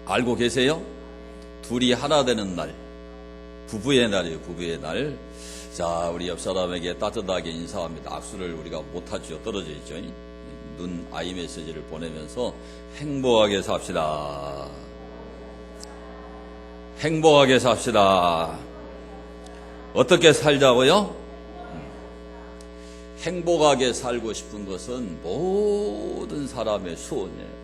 알고 계세요? 둘이 하나 되는 날, 부부의 날이에요. 부부의 날. 자, 우리 옆 사람에게 따뜻하게 인사합니다. 악수를 우리가 못하죠. 떨어져 있죠. 눈 아이 메시지를 보내면서 행복하게 삽시다. 행복하게 삽시다. 어떻게 살자고요? 행복하게 살고 싶은 것은 모든 사람의 소원이에요.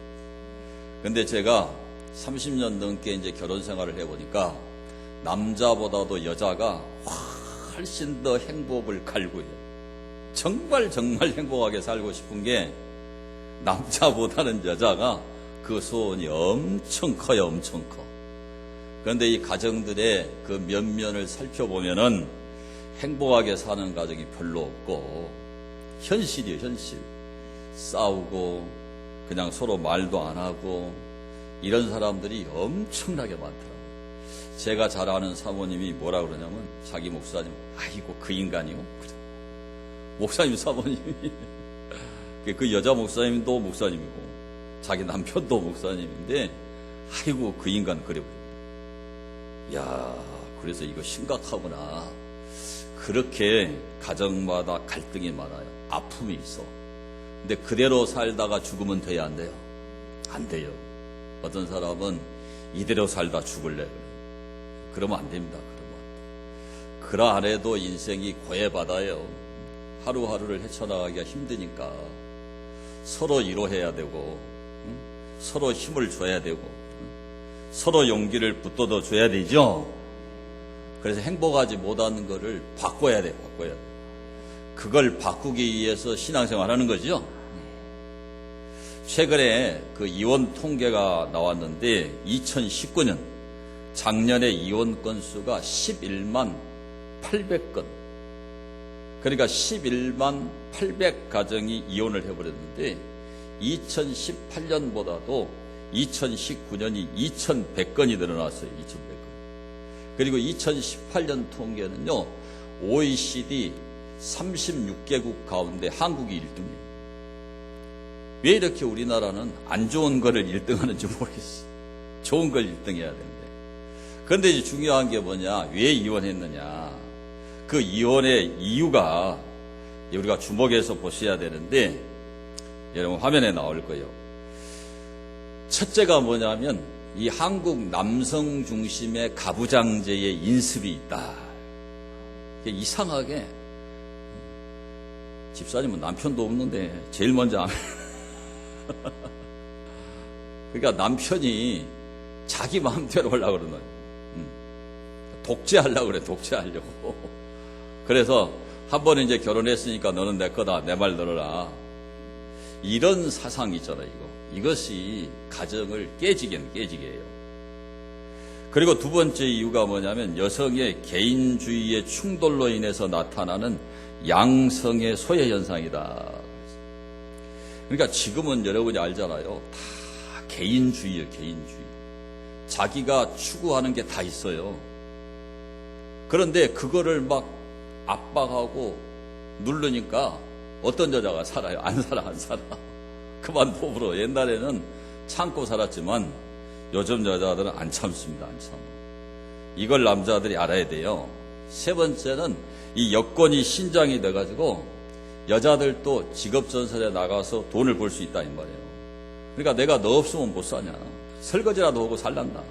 근데 제가 30년 넘게 이제 결혼 생활을 해보니까 남자보다도 여자가 훨씬 더 행복을 갈구해요. 정말 행복하게 살고 싶은 게 남자보다는 여자가 그 소원이 엄청 커요. 엄청 커. 그런데 이 가정들의 그 면면을 살펴보면은 행복하게 사는 가정이 별로 없고 현실이에요. 현실. 싸우고 그냥 서로 말도 안 하고 이런 사람들이 엄청나게 많더라고요. 제가 잘 아는 사모님이 뭐라 그러냐면 자기 목사님, 아이고 그 인간이요. 그래. 목사님 사모님이 그 여자 목사님도 목사님이고 자기 남편도 목사님인데 아이고 그 인간 그래. 야, 그래서 이거 심각하구나. 그렇게 가정마다 갈등이 많아요. 아픔이 있어. 근데 그대로 살다가 죽으면 돼야 안 돼요? 안 돼요. 어떤 사람은 이대로 살다 죽을래. 그러면 안 됩니다. 그러면 안 돼. 그러안해도 인생이 고해바다예요. 하루하루를 헤쳐나가기가 힘드니까 서로 위로해야 되고 서로 힘을 줘야 되고 서로 용기를 붙돋아 줘야 되죠. 그래서 행복하지 못하는 거를 바꿔야 돼요. 바꿔야 돼요. 그걸 바꾸기 위해서 신앙생활 하는 거죠. 최근에 그 이혼 통계가 나왔는데 2019년 작년에 이혼 건수가 11만 800건. 그러니까 11만 800 가정이 이혼을 해버렸는데 2018년보다도 2019년이 2100건이 늘어났어요. 2100건. 그리고 2018년 통계는요. OECD 36개국 가운데 한국이 1등이에요. 왜 이렇게 우리나라는 안 좋은 거를 1등하는지 모르겠어요. 좋은 걸 1등해야 되는데. 그런데 이제 중요한 게 뭐냐. 왜 이혼했느냐. 그 이혼의 이유가 우리가 주목해서 보셔야 되는데 여러분 화면에 나올 거예요. 첫째가 뭐냐면 이 한국 남성 중심의 가부장제의 인습이 있다. 이상하게 집사님은 남편도 없는데 제일 먼저 하면 그러니까 남편이 자기 마음대로 하려고 그러는 거예요. 독재하려고 그래. 독재하려고. 그래서 한 번 이제 결혼했으니까 너는 내 거다. 내 말 들어라. 이런 사상이 있잖아요. 이것이 가정을 깨지게 해요. 그리고 두 번째 이유가 뭐냐면 여성의 개인주의의 충돌로 인해서 나타나는 양성의 소외 현상이다. 그러니까 지금은 여러분이 알잖아요. 다 개인주의예요. 개인주의. 자기가 추구하는 게 다 있어요. 그런데 그거를 막 압박하고 누르니까 어떤 여자가 살아요? 안 살아. 그만 포부로. 옛날에는 참고 살았지만 요즘 여자들은 안 참습니다. 안 참아. 이걸 남자들이 알아야 돼요. 세 번째는 이 여건이 신장이 돼가지고 여자들도 직업전선에 나가서 돈을 벌 수 있다 이 말이에요. 그러니까 내가 너 없으면 못 사냐. 설거지라도 하고 살란다.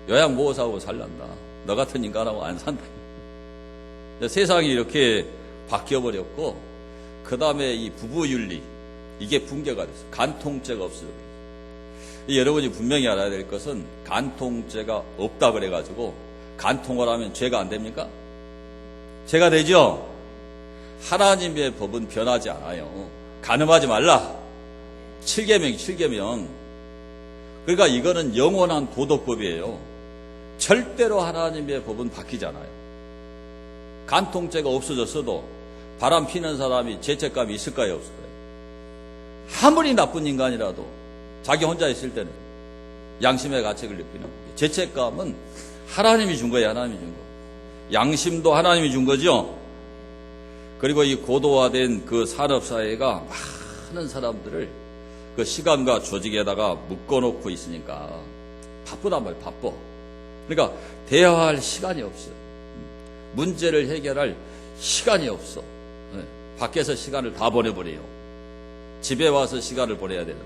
요양 모아서 하고 살란다. 너 같은 인간하고 안 산다. 세상이 이렇게 바뀌어버렸고 그 다음에 이 부부윤리 이게 붕괴가 됐어요. 간통죄가 없어요. 여러분이 분명히 알아야 될 것은 간통죄가 없다 그래가지고 간통을 하면 죄가 안 됩니까? 죄가 되죠? 하나님의 법은 변하지 않아요. 간음하지 말라. 7계명. 그러니까 이거는 영원한 도덕법이에요. 절대로 하나님의 법은 바뀌지 않아요. 간통죄가 없어졌어도 바람 피는 사람이 죄책감이 있을까요? 없을까요? 아무리 나쁜 인간이라도 자기 혼자 있을 때는 양심의 가책을 느끼는 거예요. 죄책감은 하나님이 준 거예요. 하나님이 준 거. 양심도 하나님이 준 거죠. 그리고 이 고도화된 그 산업사회가 많은 사람들을 그 시간과 조직에다가 묶어놓고 있으니까 바쁘단 말이에요. 바빠. 그러니까 대화할 시간이 없어요. 문제를 해결할 시간이 없어. 밖에서 시간을 다 보내버려요. 집에 와서 시간을 보내야 되는데.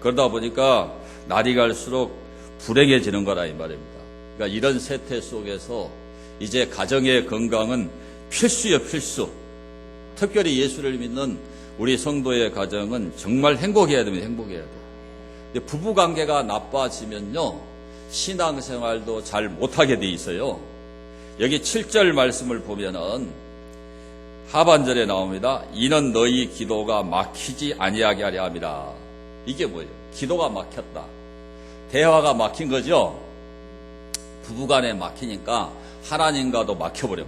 그러다 보니까 날이 갈수록 불행해지는 거라 이 말입니다. 그러니까 이런 세태 속에서 이제 가정의 건강은 필수요, 필수. 특별히 예수를 믿는 우리 성도의 가정은 정말 행복해야 됩니다. 행복해야 돼요. 근데 부부 관계가 나빠지면요, 신앙생활도 잘 못하게 돼 있어요. 여기 7절 말씀을 보면은 하반절에 나옵니다. 이는 너희 기도가 막히지 아니하게 하려 함이라. 이게 뭐예요? 기도가 막혔다. 대화가 막힌 거죠. 부부간에 막히니까 하나님과도 막혀버려.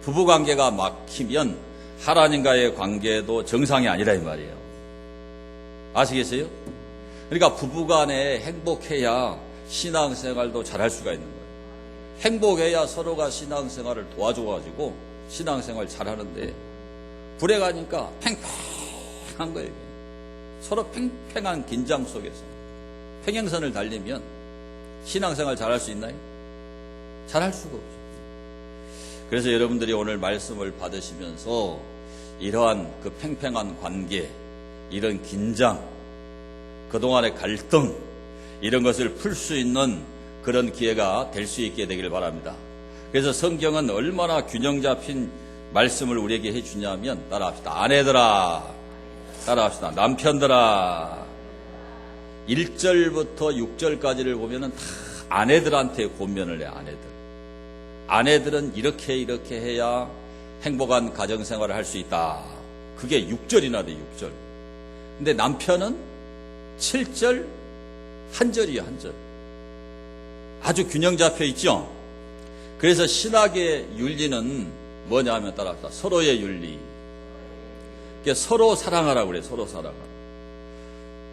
부부관계가 막히면 하나님과의 관계도 정상이 아니라 이 말이에요. 아시겠어요? 그러니까 부부간에 행복해야 신앙생활도 잘할 수가 있는 거예요. 행복해야 서로가 신앙생활을 도와줘가지고 신앙생활 잘하는데, 불행하니까 팽팽한 거예요. 서로 팽팽한 긴장 속에서 평행선을 달리면 신앙생활 잘할 수 있나요? 잘할 수가 없어요. 그래서 여러분들이 오늘 말씀을 받으시면서 이러한 그 팽팽한 관계, 이런 긴장, 그동안의 갈등, 이런 것을 풀 수 있는 그런 기회가 될 수 있게 되길 바랍니다. 그래서 성경은 얼마나 균형 잡힌 말씀을 우리에게 해주냐면, 따라합시다. 아내들아, 따라합시다. 남편들아. 1절부터 6절까지를 보면은 다 아내들한테 권면을 해. 아내들은 이렇게 해야 행복한 가정생활을 할 수 있다. 그게 6절이나 돼. 6절. 근데 남편은 7절, 한 절이에요. 한 절. 아주 균형 잡혀 있죠. 그래서 신학의 윤리는 뭐냐 하면 따라합시다. 서로의 윤리. 서로 사랑하라고 그래요. 서로 사랑하라.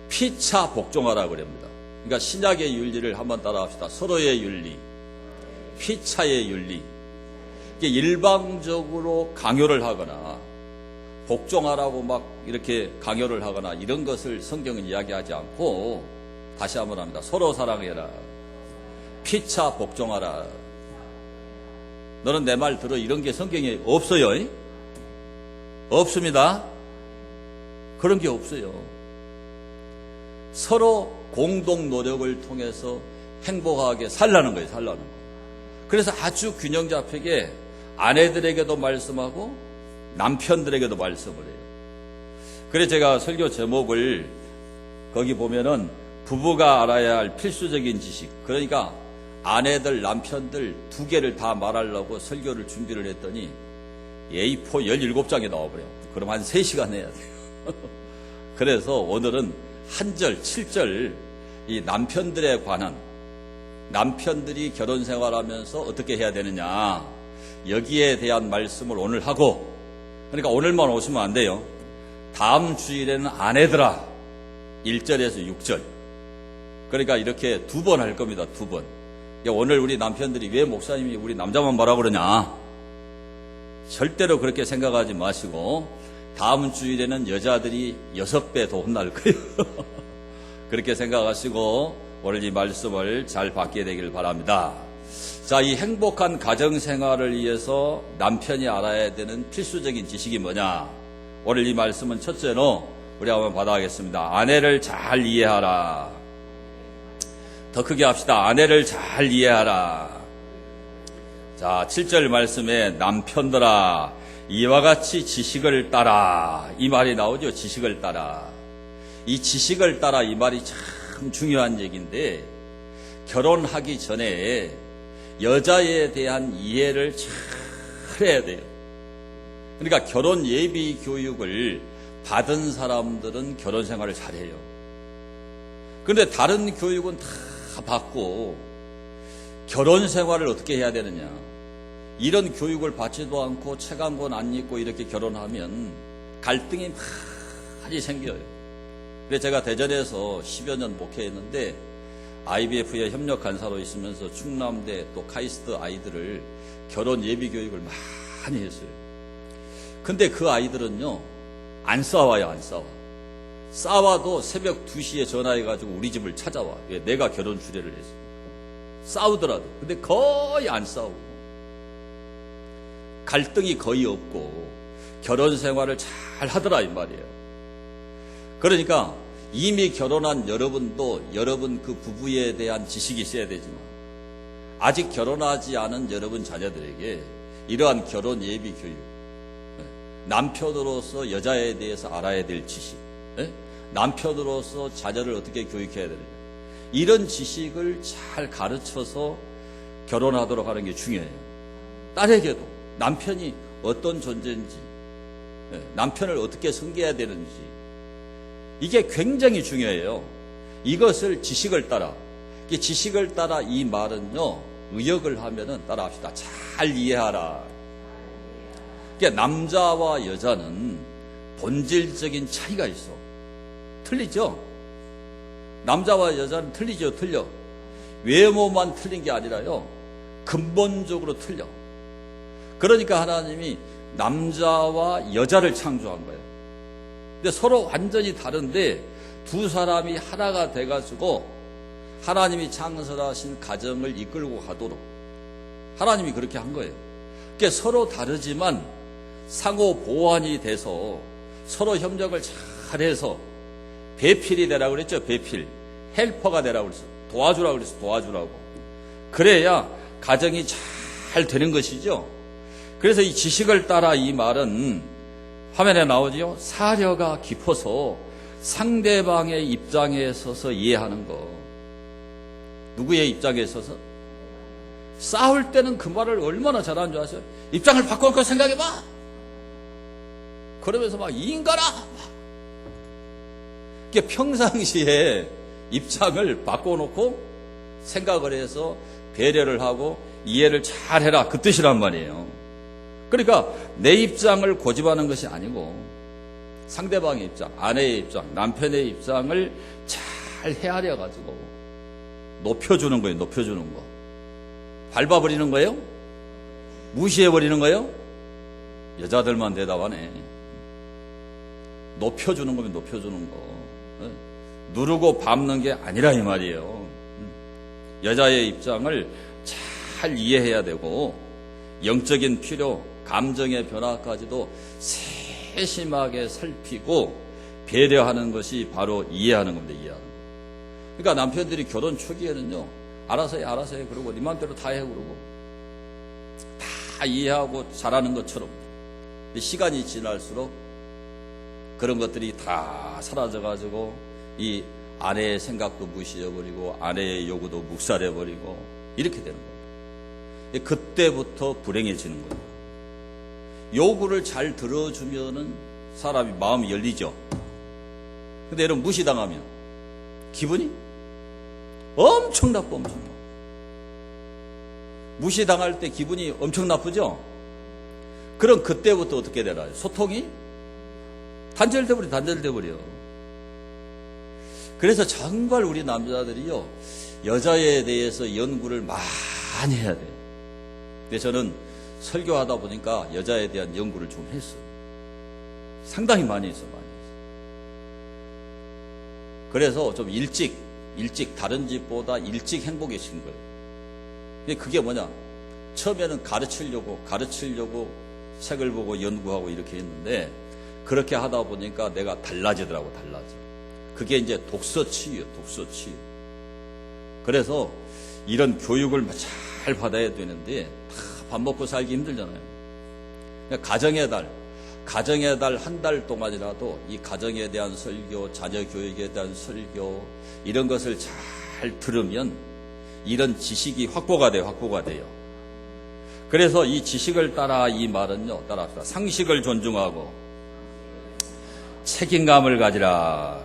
피차 복종하라고 그럽니다. 그러니까 신약의 윤리를 한번 따라합시다. 서로의 윤리, 피차의 윤리. 일방적으로 강요를 하거나 복종하라고 막 이렇게 강요를 하거나 이런 것을 성경은 이야기하지 않고, 다시 한번 합니다. 서로 사랑해라. 피차 복종하라. 너는 내 말 들어. 이런 게 성경에 없어요. 없습니다. 그런 게 없어요. 서로 공동 노력을 통해서 행복하게 살라는 거예요. 살라는 거. 그래서 아주 균형 잡히게 아내들에게도 말씀하고 남편들에게도 말씀을 해요. 그래서 제가 설교 제목을 거기 보면은 부부가 알아야 할 필수적인 지식, 그러니까 아내들, 남편들 두 개를 다 말하려고 설교를 준비를 했더니 A4 17장이 나와버려요. 그럼 한 3시간 해야 돼요. 그래서 오늘은 한 절, 7절, 이 남편들에 관한, 남편들이 결혼 생활하면서 어떻게 해야 되느냐, 여기에 대한 말씀을 오늘 하고, 그러니까 오늘만 오시면 안 돼요. 다음 주일에는 아내들아, 1절에서 6절. 그러니까 이렇게 2번 할 겁니다. 2번. 오늘 우리 남편들이 왜 목사님이 우리 남자만 말하고 그러냐, 절대로 그렇게 생각하지 마시고 다음 주일에는 여자들이 6배 더 혼날 거예요. 그렇게 생각하시고 오늘 이 말씀을 잘 받게 되길 바랍니다. 자, 이 행복한 가정생활을 위해서 남편이 알아야 되는 필수적인 지식이 뭐냐? 오늘 이 말씀은 첫째로 우리 한번 받아가겠습니다. 아내를 잘 이해하라. 더 크게 합시다. 아내를 잘 이해하라. 자, 7절 말씀에 남편들아 이와 같이 지식을 따라, 이 말이 나오죠. 지식을 따라. 이 지식을 따라, 이 말이 참 중요한 얘기인데, 결혼하기 전에 여자에 대한 이해를 잘 해야 돼요. 그러니까 결혼 예비 교육을 받은 사람들은 결혼 생활을 잘해요. 그런데 다른 교육은 다 받고 결혼 생활을 어떻게 해야 되느냐, 이런 교육을 받지도 않고 책 한 권 안 읽고 이렇게 결혼하면 갈등이 많이 생겨요. 그래서 제가 대전에서 10여 년 목회했는데 IBF에 협력 간사로 있으면서 충남대 또 카이스트 아이들을 결혼 예비 교육을 많이 했어요. 근데 그 아이들은요 안 싸워요. 안 싸워. 싸워도 새벽 2시에 전화해가지고 우리 집을 찾아와. 왜? 내가 결혼 주례를 했어. 싸우더라도. 근데 거의 안 싸우고. 갈등이 거의 없고 결혼 생활을 잘 하더라 이 말이에요. 그러니까 이미 결혼한 여러분도 여러분 그 부부에 대한 지식이 있어야 되지만 아직 결혼하지 않은 여러분 자녀들에게 이러한 결혼 예비 교육, 남편으로서 여자에 대해서 알아야 될 지식, 남편으로서 자녀를 어떻게 교육해야 되느냐, 이런 지식을 잘 가르쳐서 결혼하도록 하는 게 중요해요. 딸에게도 남편이 어떤 존재인지, 남편을 어떻게 섬겨야 되는지, 이게 굉장히 중요해요. 이것을 지식을 따라, 지식을 따라 이 말은요, 의역을 하면은 따라합시다. 잘 이해하라. 그러니까 남자와 여자는 본질적인 차이가 있어. 틀리죠? 남자와 여자는 틀리죠, 틀려. 외모만 틀린 게 아니라요, 근본적으로 틀려. 그러니까 하나님이 남자와 여자를 창조한 거예요. 근데 서로 완전히 다른데 두 사람이 하나가 돼가지고 하나님이 창설하신 가정을 이끌고 가도록 하나님이 그렇게 한 거예요. 그러니까 서로 다르지만 상호 보완이 돼서 서로 협력을 잘해서 배필이 되라고 그랬죠. 배필. 헬퍼가 되라고 그랬어. 도와주라고 그랬어. 도와주라고. 그래야 가정이 잘 되는 것이죠. 그래서 이 지식을 따라 이 말은 화면에 나오지요. 사려가 깊어서 상대방의 입장에 서서 이해하는 거. 누구의 입장에 서서? 싸울 때는 그 말을 얼마나 잘하는 줄 아세요? 입장을 바꿔놓고 생각해봐. 그러면서 막 이 인간아. 그러니까 평상시에 입장을 바꿔놓고 생각을 해서 배려를 하고 이해를 잘해라, 그 뜻이란 말이에요. 그러니까 내 입장을 고집하는 것이 아니고 상대방의 입장, 아내의 입장, 남편의 입장을 잘 헤아려 가지고 높여주는 거예요. 높여주는 거. 밟아버리는 거예요? 무시해버리는 거예요? 여자들만 대답하네. 높여주는 거면 높여주는 거. 누르고 밟는 게 아니라 이 말이에요. 여자의 입장을 잘 이해해야 되고 영적인 필요, 감정의 변화까지도 세심하게 살피고 배려하는 것이 바로 이해하는 겁니다. 이해하는 거. 그러니까 남편들이 결혼 초기에는요, 알아서 해 그러고 네 맘대로 다 해 그러고 다 이해하고 잘하는 것처럼, 시간이 지날수록 그런 것들이 다 사라져가지고 이 아내의 생각도 무시해버리고 아내의 요구도 묵살해버리고 이렇게 되는 겁니다. 그때부터 불행해지는 거예요. 요구를 잘 들어주면은 사람이 마음이 열리죠. 근데 여러분 무시당하면 기분이 엄청 나빠, 엄청 나빠. 무시당할 때 기분이 엄청 나쁘죠? 그럼 그때부터 어떻게 되나요? 소통이 단절돼버려. 그래서 정말 우리 남자들이요, 여자에 대해서 연구를 많이 해야 돼요. 근데 저는 설교하다 보니까 여자에 대한 연구를 좀 했어요. 상당히 많이 했어요. 그래서 좀 일찍 다른 집보다 일찍 행복해진 거예요. 근데 그게 뭐냐? 처음에는 가르치려고 책을 보고 연구하고 이렇게 했는데 그렇게 하다 보니까 내가 달라지더라고. 그게 이제 독서치유예요. 그래서 이런 교육을 잘 받아야 되는데 다 밥 먹고 살기 힘들잖아요. 가정의 달 한 달 동안이라도 이 가정에 대한 설교, 자녀 교육에 대한 설교, 이런 것을 잘 들으면 이런 지식이 확보가 돼요. 그래서 이 지식을 따라 이 말은요, 따라합시다. 상식을 존중하고 책임감을 가지라.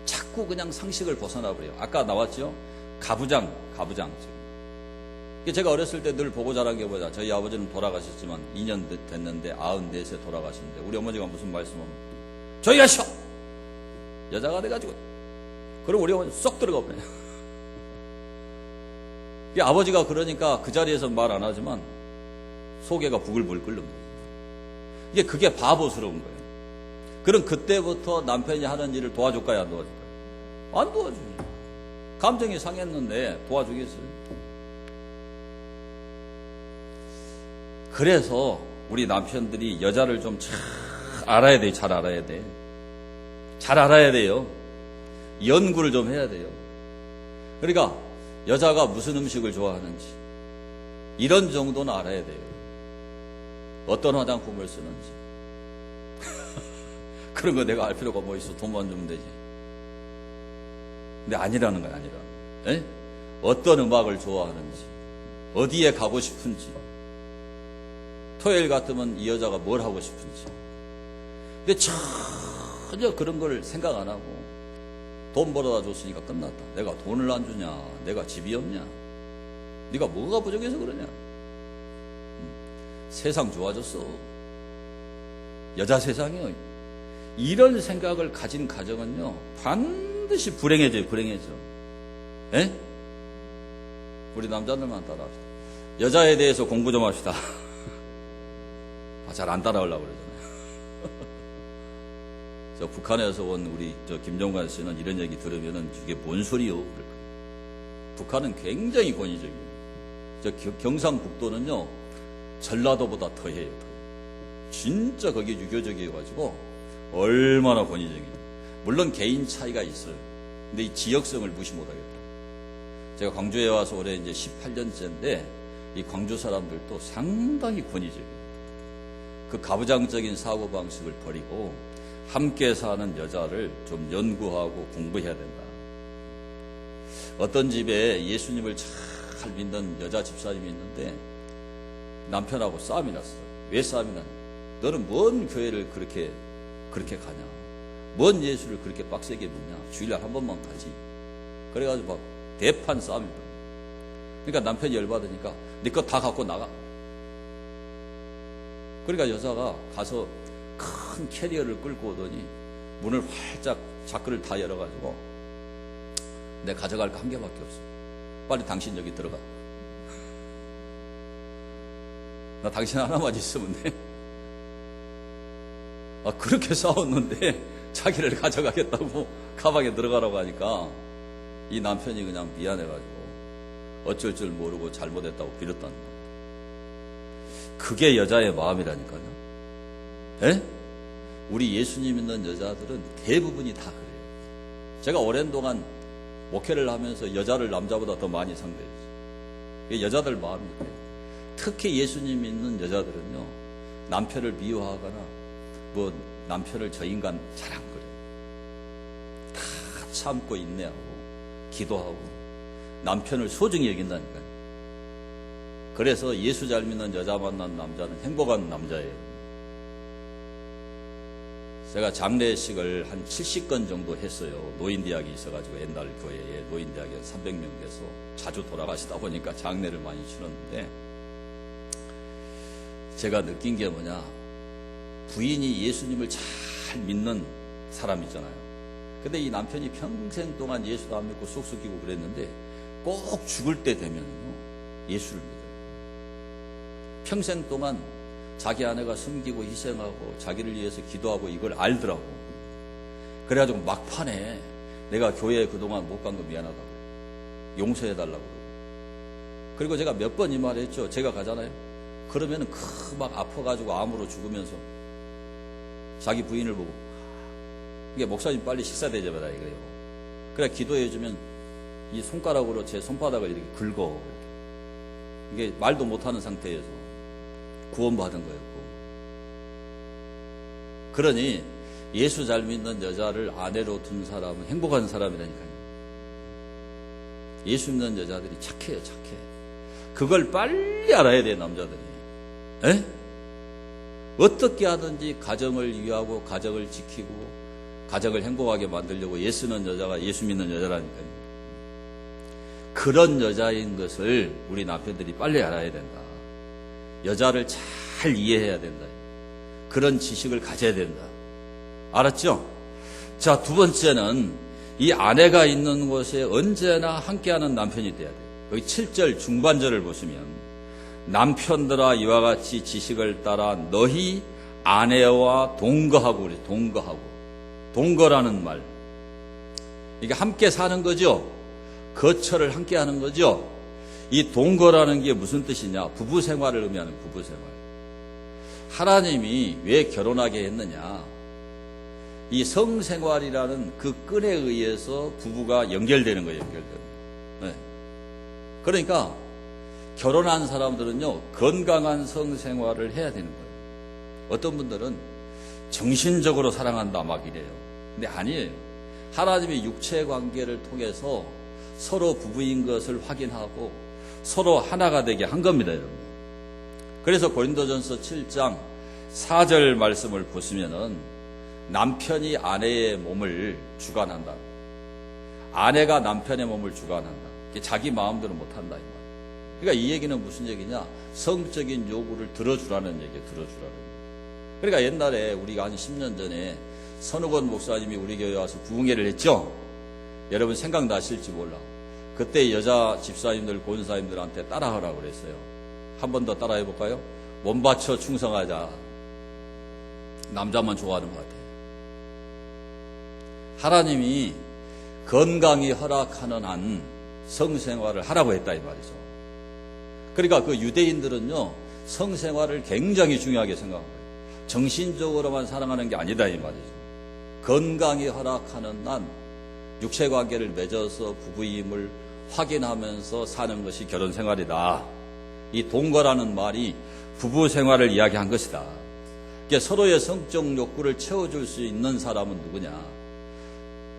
자꾸 그냥 상식을 벗어나버려요. 아까 나왔죠? 가부장. 제가 어렸을 때 늘 보고 자란 게 뭐냐. 저희 아버지는 돌아가셨지만 2년 됐는데 94세 돌아가셨는데 우리 어머니가 무슨 말씀하면 저기 가시오! 여자가 돼가지고. 그럼 우리 어머니 쏙 들어가 버려요. 아버지가 그러니까 그 자리에서 말 안 하지만 속에가 부글부글 끓는 거예요. 그게 바보스러운 거예요. 그럼 그때부터 남편이 하는 일을 도와줄까요, 안 도와줄까요? 안 도와주죠. 감정이 상했는데 도와주겠어요? 그래서 우리 남편들이 여자를 좀 잘 알아야 돼요. 잘 알아야 돼. 잘 알아야 돼요. 연구를 좀 해야 돼요. 그러니까 여자가 무슨 음식을 좋아하는지 이런 정도는 알아야 돼요. 어떤 화장품을 쓰는지 그런 거 내가 알 필요가 뭐 있어. 돈만 주면 되지. 근데 아니라는 거야. 아니라. 에? 어떤 음악을 좋아하는지, 어디에 가고 싶은지, 토요일 같으면 이 여자가 뭘 하고 싶은지. 근데 전혀 그런 걸 생각 안 하고 돈 벌어다 줬으니까 끝났다. 내가 돈을 안 주냐, 내가 집이 없냐, 네가 뭐가 부족해서 그러냐. 세상 좋아졌어. 여자 세상이요. 이런 생각을 가진 가정은요 반드시 불행해져요. 불행해져. 에? 우리 남자들만 따라합시다. 여자에 대해서 공부 좀 합시다. 잘 안 따라오려고 그러잖아요. 저 북한에서 온 우리 저 김종관 씨는 이런 얘기 들으면은 이게 뭔 소리요? 그럴 거예요. 북한은 굉장히 권위적이에요. 저 경상북도는요 전라도보다 더해요. 진짜 거기 유교적이어가지고 얼마나 권위적이에요. 물론 개인 차이가 있어요. 근데 이 지역성을 무시 못하겠다. 제가 광주에 와서 올해 이제 18년째인데 이 광주 사람들도 상당히 권위적이에요. 그 가부장적인 사고방식을 버리고 함께 사는 여자를 좀 연구하고 공부해야 된다. 어떤 집에 예수님을 잘 믿는 여자 집사님이 있는데 남편하고 싸움이 났어요. 왜 싸움이 났냐? 너는 뭔 교회를 그렇게 가냐? 뭔 예수를 그렇게 빡세게 믿냐? 주일날 한 번만 가지. 그래가지고 막 대판 싸움이다. 그러니까 남편이 열받으니까 네 거 다 갖고 나가. 그러니까 여자가 가서 큰 캐리어를 끌고 오더니 문을 활짝 자크를 다 열어가지고 내 가져갈 거 한 개밖에 없어. 빨리 당신 여기 들어가. 나 당신 하나만 있으면 돼. 그렇게 싸웠는데 자기를 가져가겠다고 가방에 들어가라고 하니까 이 남편이 그냥 미안해가지고 어쩔 줄 모르고 잘못했다고 빌었다는 거예요. 그게 여자의 마음이라니까요. 에? 우리 예수님 믿는 여자들은 대부분이 다 그래요. 제가 오랜 동안 목회를 하면서 여자를 남자보다 더 많이 상대했어요. 여자들 마음이 그래요. 특히 예수님 믿는 여자들은요 남편을 미워하거나 뭐 남편을 저 인간 잘 안 그래요. 다 참고 인내하고 기도하고 남편을 소중히 여긴다니까요. 그래서 예수 잘 믿는 여자 만난 남자는 행복한 남자예요. 제가 장례식을 한 70건 정도 했어요. 노인대학이 있어가지고 옛날 교회에 노인대학에 300명 돼서 자주 돌아가시다 보니까 장례를 많이 치렀는데 제가 느낀 게 뭐냐, 부인이 예수님을 잘 믿는 사람 있잖아요. 근데 이 남편이 평생 동안 예수도 안 믿고 쑥쑥 끼고 그랬는데 꼭 죽을 때 되면요 예수를 믿어요. 평생 동안 자기 아내가 숨기고 희생하고 자기를 위해서 기도하고 이걸 알더라고. 그래가지고 막판에 내가 교회에 그동안 못 간 거 미안하다고 용서해달라고. 그리고 제가 몇 번 이 말 했죠. 제가 가잖아요. 그러면은 막 아파가지고 암으로 죽으면서 자기 부인을 보고 이게 목사님 빨리 식사 대접해라 이거예요. 그래 기도해주면 이 손가락으로 제 손바닥을 이렇게 긁어. 이게 말도 못하는 상태에서 구원받은 거였고. 그러니 예수 잘 믿는 여자를 아내로 둔 사람은 행복한 사람이라니까요. 예수 믿는 여자들이 착해요. 착해. 그걸 빨리 알아야 돼요. 남자들이. 에? 어떻게 하든지 가정을 위하고 가정을 지키고 가정을 행복하게 만들려고 애쓰는 여자가 예수 믿는 여자라니까요. 그런 여자인 것을 우리 남편들이 빨리 알아야 된다. 여자를 잘 이해해야 된다. 그런 지식을 가져야 된다. 알았죠? 자, 두 번째는 이 아내가 있는 곳에 언제나 함께하는 남편이 돼야 돼요. 여기 7절 중반절을 보시면 남편들아 이와 같이 지식을 따라 너희 아내와 동거하고 그래. 동거라는 말. 이게 함께 사는 거죠. 거처를 함께 하는 거죠. 이 동거라는 게 무슨 뜻이냐? 부부 생활을 의미하는 부부 생활. 하나님이 왜 결혼하게 했느냐? 이 성생활이라는 그 끈에 의해서 부부가 연결되는 거예요. 네. 그러니까 결혼한 사람들은요, 건강한 성생활을 해야 되는 거예요. 어떤 분들은 정신적으로 사랑한다 막 이래요. 근데 아니에요. 하나님의 육체 관계를 통해서 서로 부부인 것을 확인하고 서로 하나가 되게 한 겁니다, 여러분. 그래서 고린도전서 7장 4절 말씀을 보시면은 남편이 아내의 몸을 주관한다. 아내가 남편의 몸을 주관한다. 자기 마음대로 못한다. 그러니까 이 얘기는 무슨 얘기냐? 성적인 요구를 들어주라는 얘기예요. 들어주라는. 그러니까 옛날에 우리가 한 10년 전에 선우건 목사님이 우리 교회에 와서 부흥회를 했죠. 여러분 생각나실지 몰라. 그때 여자 집사님들, 권사님들한테 따라하라고 그랬어요. 한 번 더 따라해 볼까요? 몸 바쳐 충성하자. 남자만 좋아하는 것 같아요. 하나님이 건강히 허락하는 한 성생활을 하라고 했다 이 말이죠. 그러니까 그 유대인들은요, 성생활을 굉장히 중요하게 생각합니다. 정신적으로만 사랑하는 게 아니다 이 말이죠. 건강히 허락하는 한 육체관계를 맺어서 부부임을 확인하면서 사는 것이 결혼생활이다. 이 동거라는 말이 부부생활을 이야기한 것이다. 그러니까 서로의 성적 욕구를 채워줄 수 있는 사람은 누구냐?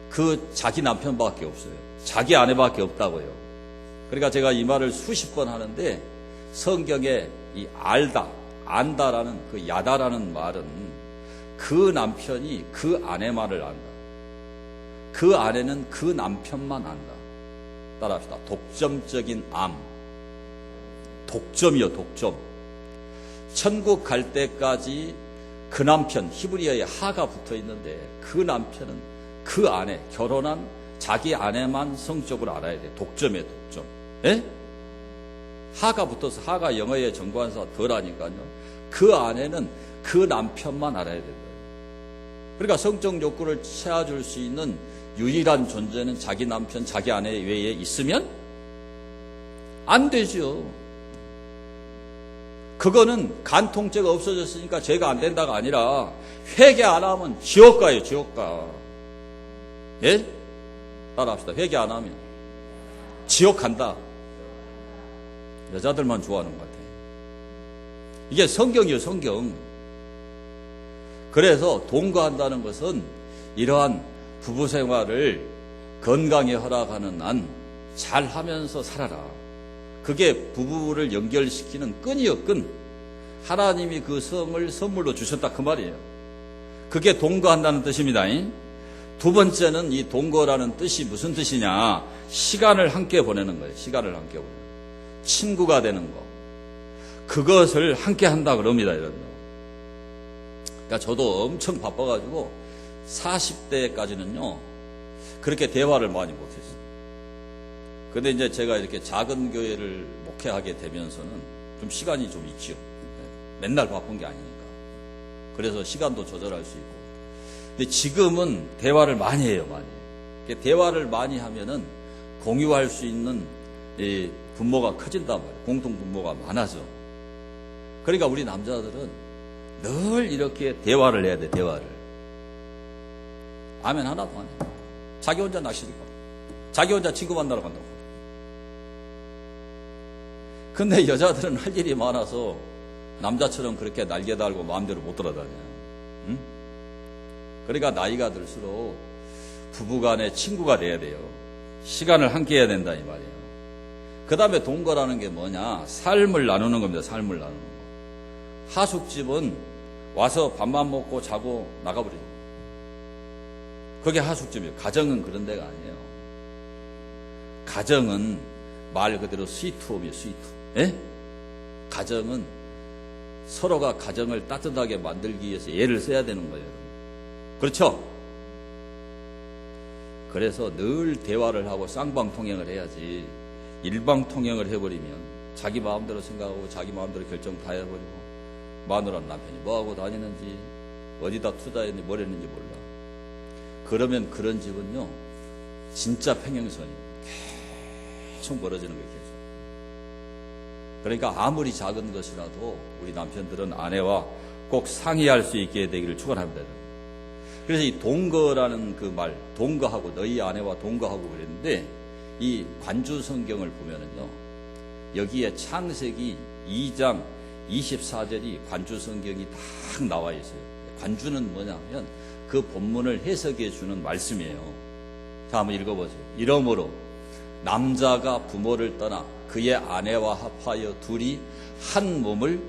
그 자기 남편밖에 없어요. 자기 아내밖에 없다고요. 그러니까 제가 이 말을 수십 번 하는데 성경에 이 알다, 안다라는 그 야다라는 말은 그 남편이 그 아내 말을 안다. 그 아내는 그 남편만 안다. 따라합시다. 독점적인 암. 독점이요, 독점. 천국 갈 때까지 그 남편, 히브리어에 하가 붙어 있는데 그 남편은 그 아내, 결혼한 자기 아내만 성적으로 알아야 돼. 독점이에요, 독점. 예? 하가 붙어서 하가 영어의 정관사 덜하니까요. 그 아내는 그 남편만 알아야 된다. 그러니까 성적 욕구를 채워줄 수 있는 유일한 존재는 자기 남편, 자기 아내 외에 있으면 안 되죠. 그거는 간통죄가 없어졌으니까 죄가 안 된다가 아니라 회개 안 하면 지옥 가요, 지옥 가. 예? 따라합시다. 회개 안 하면 지옥 간다. 여자들만 좋아하는 것 같아요. 이게 성경이에요, 성경. 그래서 동거한다는 것은 이러한 부부 생활을 건강에 허락하는 한 잘하면서 살아라. 그게 부부를 연결시키는 끈이요, 끈. 하나님이 그 성을 선물로 주셨다 그 말이에요. 그게 동거한다는 뜻입니다. 두 번째는 이 동거라는 뜻이 무슨 뜻이냐? 시간을 함께 보내는 거예요. 시간을 함께 보내는 거예요. 친구가 되는 거. 그것을 함께 한다 그럽니다, 여러분. 그러니까 저도 엄청 바빠가지고 40대까지는요 그렇게 대화를 많이 못했어요. 근데 이제 제가 이렇게 작은 교회를 목회하게 되면서는 좀 시간이 좀 있죠. 맨날 바쁜 게 아니니까. 그래서 시간도 조절할 수 있고. 근데 지금은 대화를 많이 해요, 많이. 대화를 많이 하면은 공유할 수 있는 이 분모가 커진단 말이에요. 공통 분모가 많아져. 그러니까 우리 남자들은 늘 이렇게 대화를 해야 돼, 대화를. 아멘 하나도 안 해. 자기 혼자 낚시니까. 자기 혼자 친구 만나러 간다고. 근데 여자들은 할 일이 많아서 남자처럼 그렇게 날개 달고 마음대로 못 돌아다녀요. 응? 그러니까 나이가 들수록 부부간에 친구가 돼야 돼요. 시간을 함께 해야 된다 이 말이에요. 그 다음에 동거라는 게 뭐냐? 삶을 나누는 겁니다. 삶을 나누는 거. 하숙집은 와서 밥만 먹고 자고 나가버려요. 그게 하숙집이에요. 가정은 그런 데가 아니에요. 가정은 말 그대로 스위트홈이에요. 스위트홈. 예? 가정은 서로가 가정을 따뜻하게 만들기 위해서 애를 써야 되는 거예요. 그렇죠? 그래서 늘 대화를 하고 쌍방통행을 해야지 일방통행을 해버리면 자기 마음대로 생각하고 자기 마음대로 결정 다 해버리고 마누라는 남편이 뭐하고 다니는지, 어디다 투자했는지 뭘 했는지 몰라. 그러면 그런 집은요, 진짜 평행선이 계속 멀어지는 거겠죠. 그러니까 아무리 작은 것이라도 우리 남편들은 아내와 꼭 상의할 수 있게 되기를 축원합니다. 그래서 이 동거라는 그 말, 동거하고, 너희 아내와 동거하고 그랬는데, 이 관주 성경을 보면은요, 여기에 창세기 2장 24절이 관주 성경이 딱 나와 있어요. 관주는 뭐냐면 그 본문을 해석해 주는 말씀이에요. 자, 한번 읽어보세요. 이러므로 남자가 부모를 떠나 그의 아내와 합하여 둘이 한 몸을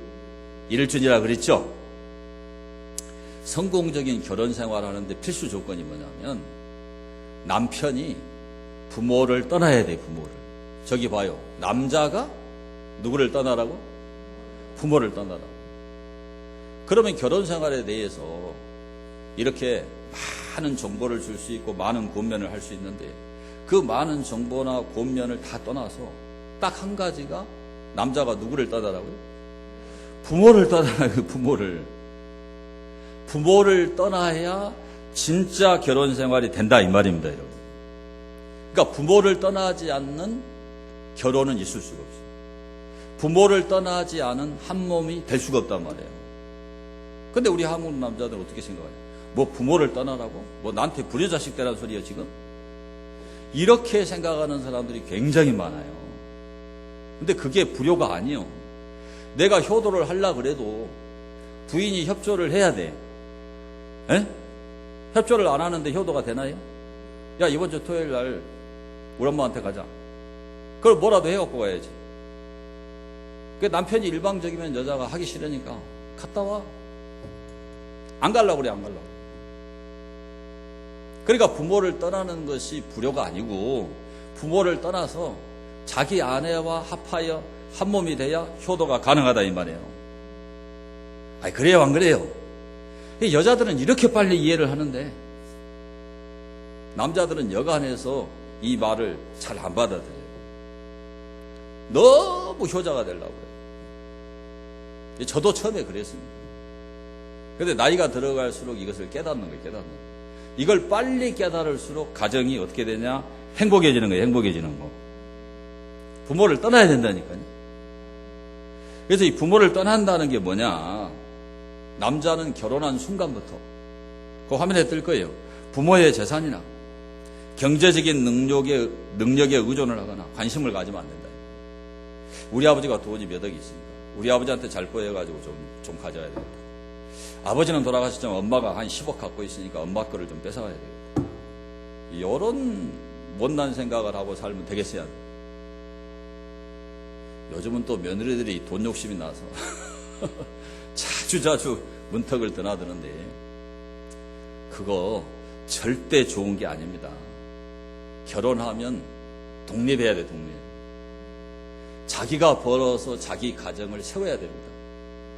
이룰지니라 그랬죠. 성공적인 결혼 생활을 하는데 필수 조건이 뭐냐면 남편이 부모를 떠나야 돼. 부모를. 저기 봐요. 남자가 누구를 떠나라고? 부모를 떠나라고. 그러면 결혼 생활에 대해서 이렇게 많은 정보를 줄 수 있고 많은 권면을 할 수 있는데, 그 많은 정보나 권면을 다 떠나서 딱 한 가지가, 남자가 누구를 떠나라고요? 부모를 떠나라고요. 부모를 떠나야 진짜 결혼 생활이 된다 이 말입니다, 여러분. 그러니까 부모를 떠나지 않는 결혼은 있을 수가 없어요. 부모를 떠나지 않은 한 몸이 될 수가 없단 말이에요. 근데 우리 한국 남자들은 어떻게 생각해요? 뭐 부모를 떠나라고? 뭐 나한테 불효자식 되라는 소리예요 지금? 이렇게 생각하는 사람들이 굉장히 많아요. 근데 그게 불효가 아니에요. 내가 효도를 하려고 그래도 부인이 협조를 해야 돼. 에? 협조를 안 하는데 효도가 되나요? 야, 이번 주 토요일 날 우리 엄마한테 가자. 그걸 뭐라도 해갖고 가야지. 그 남편이 일방적이면 여자가 하기 싫으니까 갔다 와. 안 가려고 그래, 안 가려고. 그러니까 부모를 떠나는 것이 불효가 아니고, 부모를 떠나서 자기 아내와 합하여 한 몸이 돼야 효도가 가능하다 이 말이에요. 아니, 그래요, 안 그래요? 여자들은 이렇게 빨리 이해를 하는데 남자들은 여간해서 이 말을 잘 안 받아들여요. 너무 효자가 되려고 해요. 저도 처음에 그랬습니다. 그런데 나이가 들어갈수록 이것을 깨닫는 거예요. 이걸 빨리 깨달을수록 가정이 어떻게 되냐? 행복해지는 거예요. 행복해지는 거. 부모를 떠나야 된다니까요. 그래서 이 부모를 떠난다는 게 뭐냐? 남자는 결혼한 순간부터 그 화면에 뜰 거예요. 부모의 재산이나 경제적인 능력에 의존을 하거나 관심을 가지면 안 된다. 우리 아버지가 돈이 몇 억이 있으니까 우리 아버지한테 잘 보여가지고 좀 가져야 되겠다. 아버지는 돌아가셨지만 엄마가 한 10억 갖고 있으니까 엄마 거를 좀 뺏어가야 되겠다. 이런 못난 생각을 하고 살면 되겠어야 돼. 요즘은 또 며느리들이 돈 욕심이 나서 자주 문턱을 드나드는데 그거 절대 좋은 게 아닙니다. 결혼하면 독립해야 돼, 독립. 자기가 벌어서 자기 가정을 세워야 됩니다.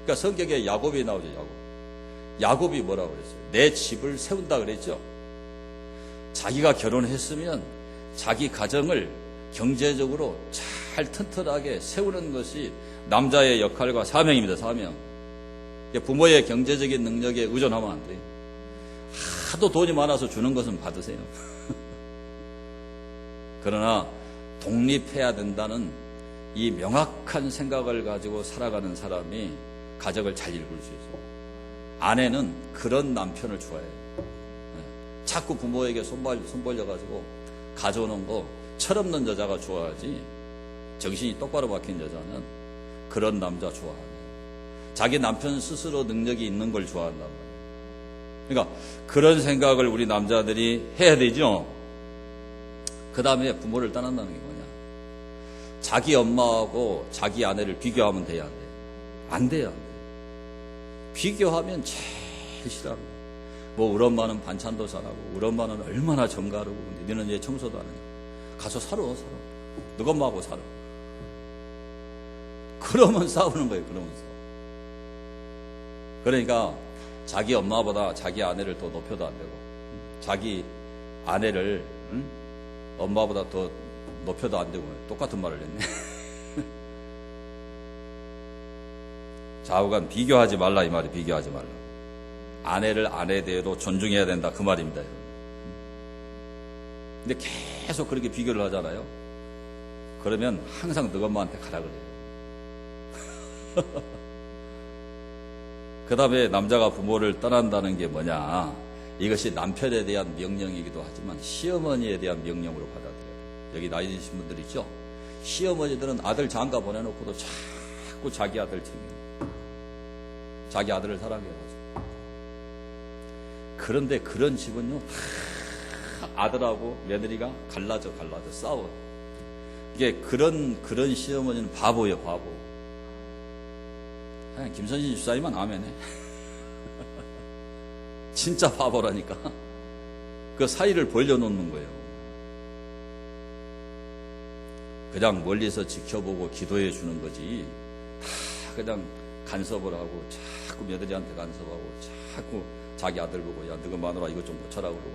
그러니까 성경에 야곱이 나오죠, 야곱이 뭐라고 그랬어요? 내 집을 세운다 그랬죠? 자기가 결혼했으면 자기 가정을 경제적으로 잘 튼튼하게 세우는 것이 남자의 역할과 사명입니다, 사명. 부모의 경제적인 능력에 의존하면 안 돼요. 하도 돈이 많아서 주는 것은 받으세요. 그러나 독립해야 된다는 이 명확한 생각을 가지고 살아가는 사람이 가정을 잘 이룰 수 있어요. 아내는 그런 남편을 좋아해요. 자꾸 부모에게 손 벌려가지고 가져오는 거 철없는 여자가 좋아하지, 정신이 똑바로 박힌 여자는 그런 남자 좋아하네. 자기 남편 스스로 능력이 있는 걸 좋아한단 말이에요. 그러니까 그런 생각을 우리 남자들이 해야 되죠. 그 다음에 부모를 떠난다는 게 뭐냐? 자기 엄마하고 자기 아내를 비교하면 돼야 안 돼요? 안 돼요, 안 돼요. 비교하면 제일 싫어합니다. 뭐 우리 엄마는 반찬도 잘하고 우리 엄마는 얼마나 정가르고 근데 너는 왜 청소도 안 해? 가서 살아. 너가 엄마하고 살아. 그러면 싸우는 거예요. 그러면서. 그러니까 자기 엄마보다 자기 아내를 더 높여도 안 되고 자기 아내를 엄마보다 더 높여도 안 되고 똑같은 말을 했네. 좌우간 비교하지 말라 이 말이 비교하지 말라. 아내를 아내대로 존중해야 된다 그 말입니다. 근데 계속 그렇게 비교를 하잖아요. 그러면 항상 너 엄마한테 가라 그래요. 그 다음에 남자가 부모를 떠난다는 게 뭐냐, 이것이 남편에 대한 명령이기도 하지만 시어머니에 대한 명령으로 받아들여요. 여기 나이 드신 분들 있죠? 시어머니들은 아들 장가 보내놓고도 자꾸 자기 아들 챙겨요. 자기 아들을 사랑해요. 그런데 그런 집은요, 아들하고 며느리가 갈라져 싸워. 이게 그런 시어머니는 바보예요, 바보. 그냥 김선진 집사님만 아멘해. 진짜 바보라니까. 그 사이를 벌려놓는 거예요. 그냥 멀리서 지켜보고 기도해 주는 거지. 다 그냥 간섭을 하고, 자꾸 며느리한테 간섭하고, 자꾸 자기 아들 보고, 야, 너가 마누라 이것 좀 고쳐라 그러고,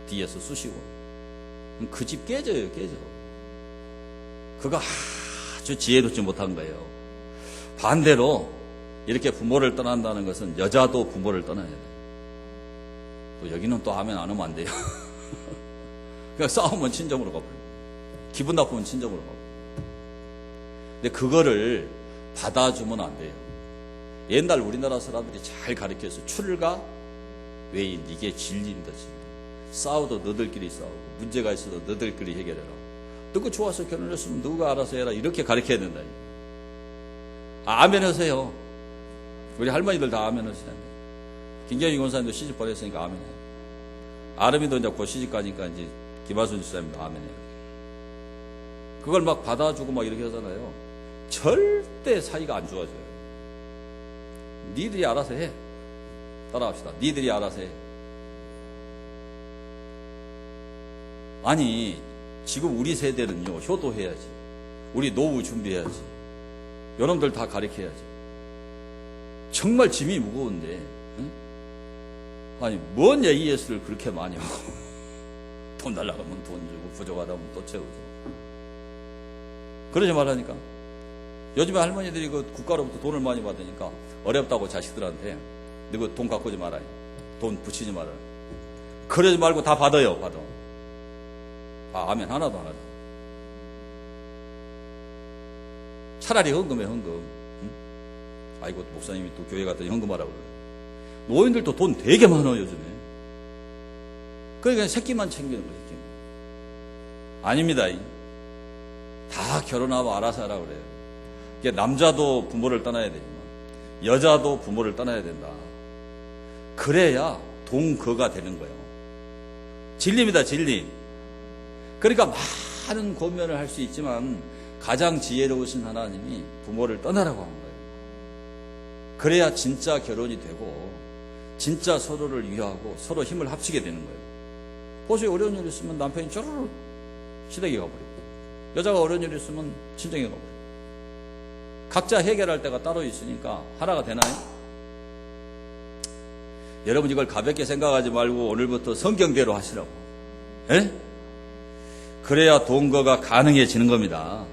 뒤에서 쑤시고. 그 집 깨져요, 깨져. 그거 아주 지혜롭지 못한 거예요. 반대로, 이렇게 부모를 떠난다는 것은 여자도 부모를 떠나야 돼요. 또 여기는 또 아멘 안 하면 안 돼요. 그냥 싸우면 친정으로 가버려요. 기분 나쁘면 친정으로 가버려요. 근데 그거를 받아주면 안 돼요. 옛날 우리나라 사람들이 잘 가르쳐서 출가 외인, 이게 진리입니다. 진리. 싸워도 너들끼리 싸우고, 문제가 있어도 너들끼리 해결해라. 너가 좋아서 결혼했으면 너가 알아서 해라. 이렇게 가르쳐야 된다. 아멘 하세요. 우리 할머니들 다 아멘 하세요. 김경희 권사님도 시집 보냈으니까 아멘 해요. 아름이도 이제 곧 시집 가니까 이제 김하순 집사님도 아멘 해요. 그걸 막 받아주고 막 이렇게 하잖아요. 절대 사이가 안 좋아져요. 니들이 알아서 해. 따라합시다. 니들이 알아서 해. 아니, 지금 우리 세대는요, 효도해야지. 우리 노후 준비해야지. 여러분들 다 가르쳐야지. 정말 짐이 무거운데, 응? 아니, 뭔 AS를 그렇게 많이 하고, 돈 날라가면 돈 주고, 부족하다면 또 채우고. 그러지 말라니까. 요즘에 할머니들이 그 국가로부터 돈을 많이 받으니까 어렵다고 자식들한테 너 돈 갖고 오지 말아요. 돈 붙이지 말아요. 그러지 말고 다 받아요, 받아. 아멘 하나도 안 하죠. 차라리 헌금해, 헌금. 응? 아이고, 목사님이 또 교회 갔더니 헌금하라고 그래요. 노인들도 돈 되게 많아요, 요즘에. 그러니까 새끼만 챙기는 거예요, 새끼만. 아닙니다. 다 결혼하고 알아서 하라고 그래요. 남자도 부모를 떠나야 되지만, 여자도 부모를 떠나야 된다. 그래야 동거가 되는 거예요. 진리입니다, 진리. 그러니까 많은 고면을 할 수 있지만, 가장 지혜로우신 하나님이 부모를 떠나라고 하는 거예요. 그래야 진짜 결혼이 되고 진짜 서로를 위하고 서로 힘을 합치게 되는 거예요. 보세요. 어려운 일 있으면 남편이 쪼르르 시댁에 가버리고, 여자가 어려운 일 있으면 친정에 가버리고. 각자 해결할 때가 따로 있으니까 하나가 되나요? 여러분, 이걸 가볍게 생각하지 말고 오늘부터 성경대로 하시라고. 에? 그래야 동거가 가능해지는 겁니다.